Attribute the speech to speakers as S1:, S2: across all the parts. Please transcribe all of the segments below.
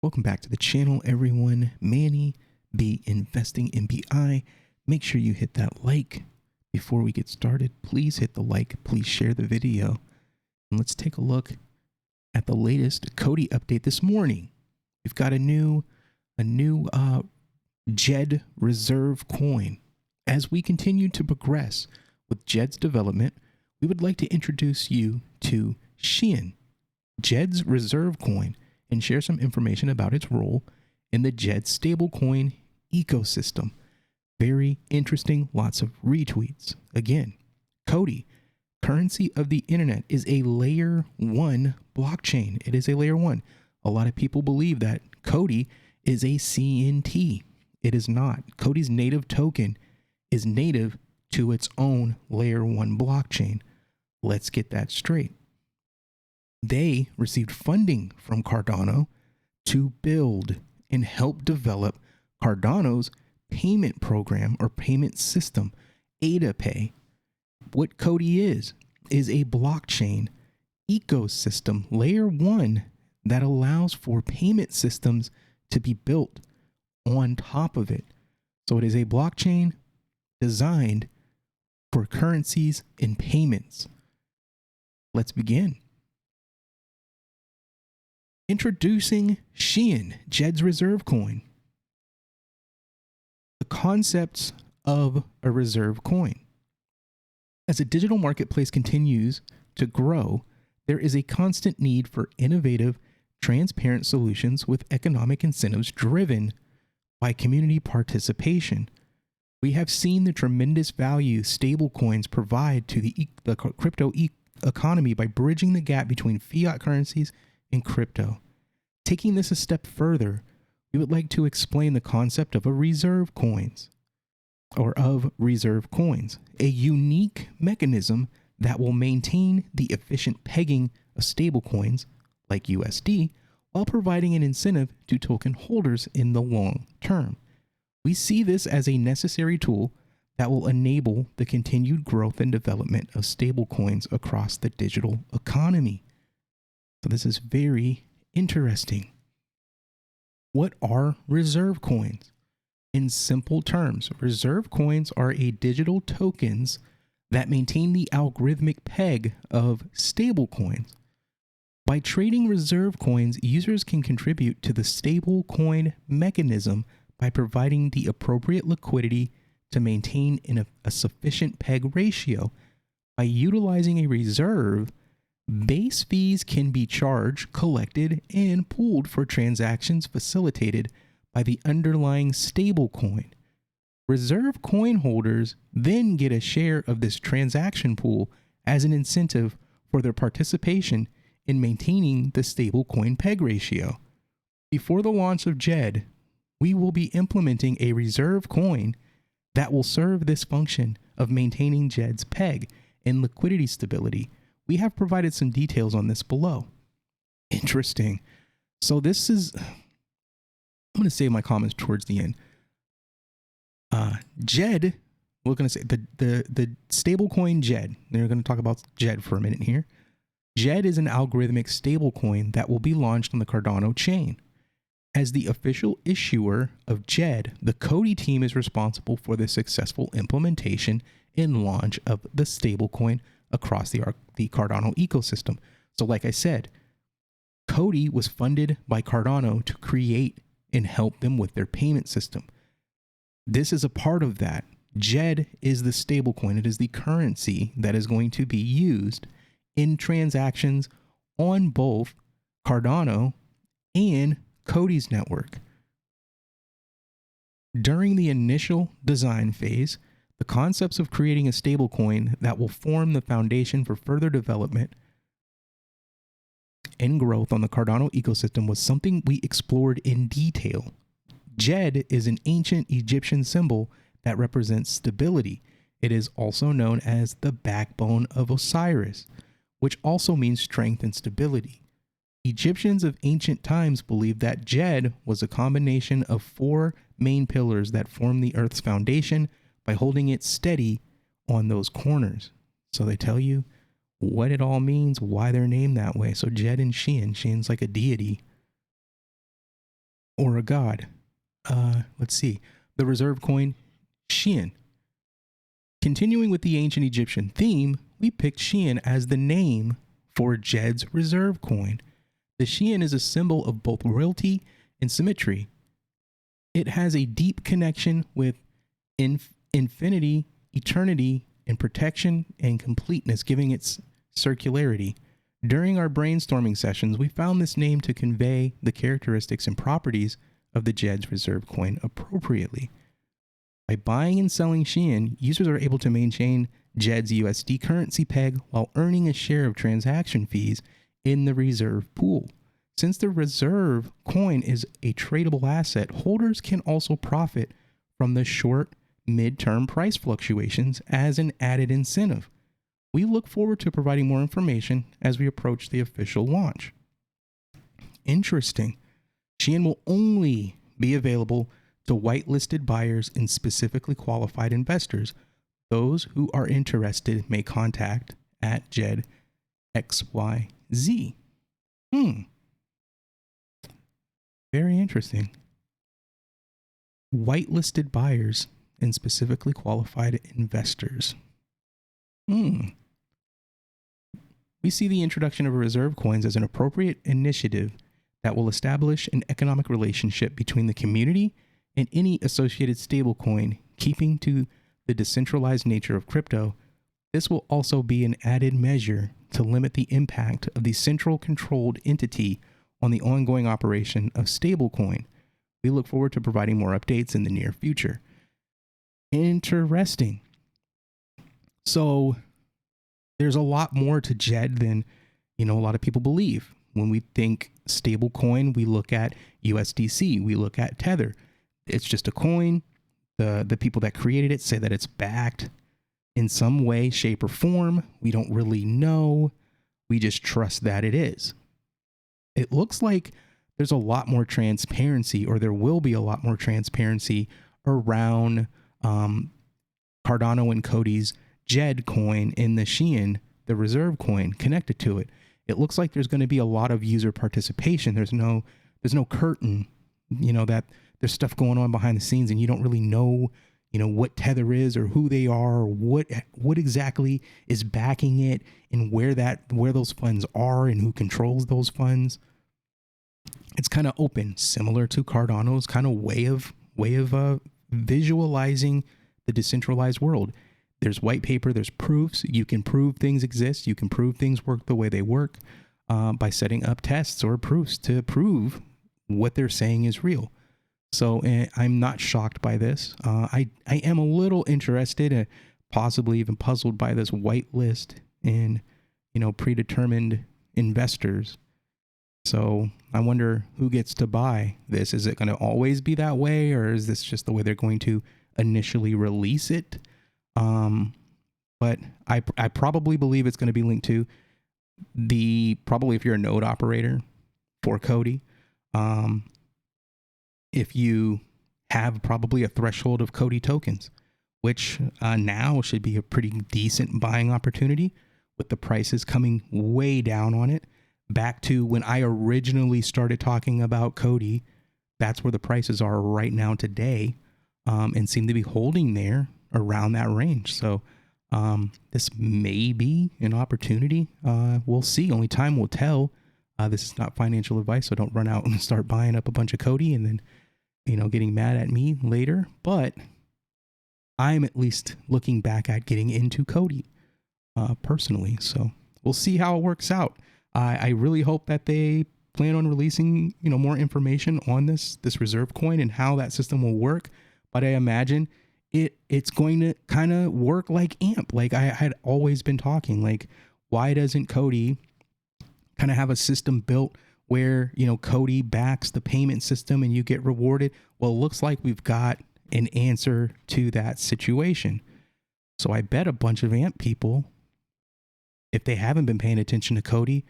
S1: Welcome back to the channel, everyone. Manny B Investing in BI. Make sure you hit that like before we get started. Please hit the like. Please share the video. And let's take a look at the latest COTI update this morning. We've got a new Djed reserve coin. As we continue to progress with Djed's development, we would like to introduce you to Shen, Djed's reserve coin, and share some information about its role in the Djed stablecoin ecosystem. Very interesting, lots of retweets. Again, COTI, currency of the internet, is a layer 1 blockchain. It is a layer 1. A lot of people believe that COTI is a CNT. It is not. COTI's native token is native to its own layer 1 blockchain. Let's get that straight. They received funding from Cardano to build and help develop Cardano's payment program or payment system, AdaPay. What COTI is a blockchain ecosystem, layer 1, that allows for payment systems to be built on top of it. So it is a blockchain designed for currencies and payments. Let's begin. Introducing Shen, Djed's reserve coin. The concepts of a reserve coin. As a digital marketplace continues to grow, there is a constant need for innovative, transparent solutions with economic incentives driven by community participation. We have seen the tremendous value stablecoins provide to the crypto economy by bridging the gap between fiat currencies and crypto. Taking this a step further, we would like to explain the concept of reserve coins, a unique mechanism that will maintain the efficient pegging of stablecoins like USD while providing an incentive to token holders in the long term. We see this as a necessary tool that will enable the continued growth and development of stablecoins across the digital economy. So this is very interesting. What are reserve coins? In simple terms, reserve coins are digital tokens that maintain the algorithmic peg of stablecoins. By trading reserve coins, users can contribute to the stablecoin mechanism by providing the appropriate liquidity to maintain a sufficient peg ratio. By utilizing a reserve, base fees can be charged, collected, and pooled for transactions facilitated by the underlying stablecoin. Reserve coin holders then get a share of this transaction pool as an incentive for their participation in maintaining the stablecoin peg ratio. Before the launch of Djed, we will be implementing a reserve coin that will serve this function of maintaining Djed's peg and liquidity stability. We have provided some details on this below. Interesting. So this is, I'm going to save my comments towards the end. Djed, we're going to say the stablecoin Djed. They're going to talk about Djed for a minute here. Djed is an algorithmic stablecoin that will be launched on the Cardano chain. As the official issuer of Djed, the COTI team is responsible for the successful implementation and launch of the stablecoin across the Cardano ecosystem. So like I said, COTI was funded by Cardano to create and help them with their payment system. This is a part of that. Djed is the stablecoin. It is the currency that is going to be used in transactions on both Cardano and COTI's network. During the initial design phase, the concepts of creating a stablecoin that will form the foundation for further development and growth on the Cardano ecosystem was something we explored in detail. Djed is an ancient Egyptian symbol that represents stability. It is also known as the backbone of Osiris, which also means strength and stability. Egyptians of ancient times believed that Djed was a combination of 4 main pillars that form the Earth's foundation by holding it steady on those corners. So they tell you what it all means, why they're named that way. So Djed and Shen, Shen's like a deity. or a god. Let's see. The reserve coin, Shen. Continuing with the ancient Egyptian theme, we picked Shen as the name for Djed's reserve coin. The Shen is a symbol of both royalty and symmetry. It has a deep connection with infinity, eternity, and protection and completeness, giving its circularity. During our brainstorming sessions, we found this name to convey the characteristics and properties of the Djed's reserve coin appropriately. By buying and selling Shen, users are able to maintain Djed's USD currency peg while earning a share of transaction fees in the reserve pool. Since the reserve coin is a tradable asset, holders can also profit from the short, mid-term price fluctuations as an added incentive. We look forward to providing more information as we approach the official launch. Interesting. Shen will only be available to whitelisted buyers and specifically qualified investors. Those who are interested may contact at Djed XYZ. Very interesting. Whitelisted buyers and specifically qualified investors. We see the introduction of reserve coins as an appropriate initiative that will establish an economic relationship between the community and any associated stablecoin, keeping to the decentralized nature of crypto. This will also be an added measure to limit the impact of the central controlled entity on the ongoing operation of stablecoin. We look forward to providing more updates in the near future. Interesting. So there's a lot more to Djed than, a lot of people believe. When we think stablecoin, we look at USDC, we look at Tether. It's just a coin. The people that created it say that it's backed in some way, shape, or form. We don't really know. We just trust that it is. It looks like there's a lot more transparency, or there will be a lot more transparency around Cardano and COTI's Djed coin in the Shen, the reserve coin, connected to it. It looks like there's going to be a lot of user participation. There's no curtain, that there's stuff going on behind the scenes and you don't really know, what Tether is or who they are or what exactly is backing it and where those funds are and who controls those funds. It's kind of open, similar to Cardano's kind of way of visualizing the decentralized world. There's white paper, there's proofs. You can prove things exist. You can prove things work the way they work by setting up tests or proofs to prove what they're saying is real. So I'm not shocked by this. I am a little interested and possibly even puzzled by this whitelist and, predetermined investors. So I wonder who gets to buy this. Is it going to always be that way, or is this just the way they're going to initially release it? But I probably believe it's going to be linked to probably if you're a node operator for COTI, if you have probably a threshold of COTI tokens, which now should be a pretty decent buying opportunity with the prices coming way down on it. Back to when I originally started talking about COTI, that's where the prices are right now today, and seem to be holding there around that range. So this may be an opportunity. We'll see. Only time will tell. This is not financial advice, so don't run out and start buying up a bunch of COTI and then, getting mad at me later. But I'm at least looking back at getting into COTI personally. So we'll see how it works out. I really hope that they plan on releasing, more information on this reserve coin and how that system will work. But I imagine it's going to kind of work like AMP. Like I had always been talking, like, why doesn't COTI kind of have a system built where, COTI backs the payment system and you get rewarded? Well, it looks like we've got an answer to that situation. So I bet a bunch of AMP people, if they haven't been paying attention to COTI,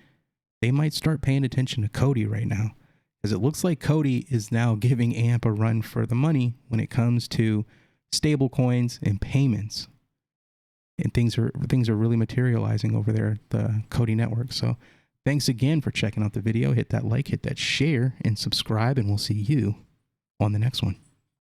S1: they might start paying attention to COTI right now, because it looks like COTI is now giving AMP a run for the money when it comes to stable coins and payments. And things are really materializing over there at the COTI network. So Thanks again for checking out the video. Hit that like, hit that share, and subscribe, and we'll see you on the next one.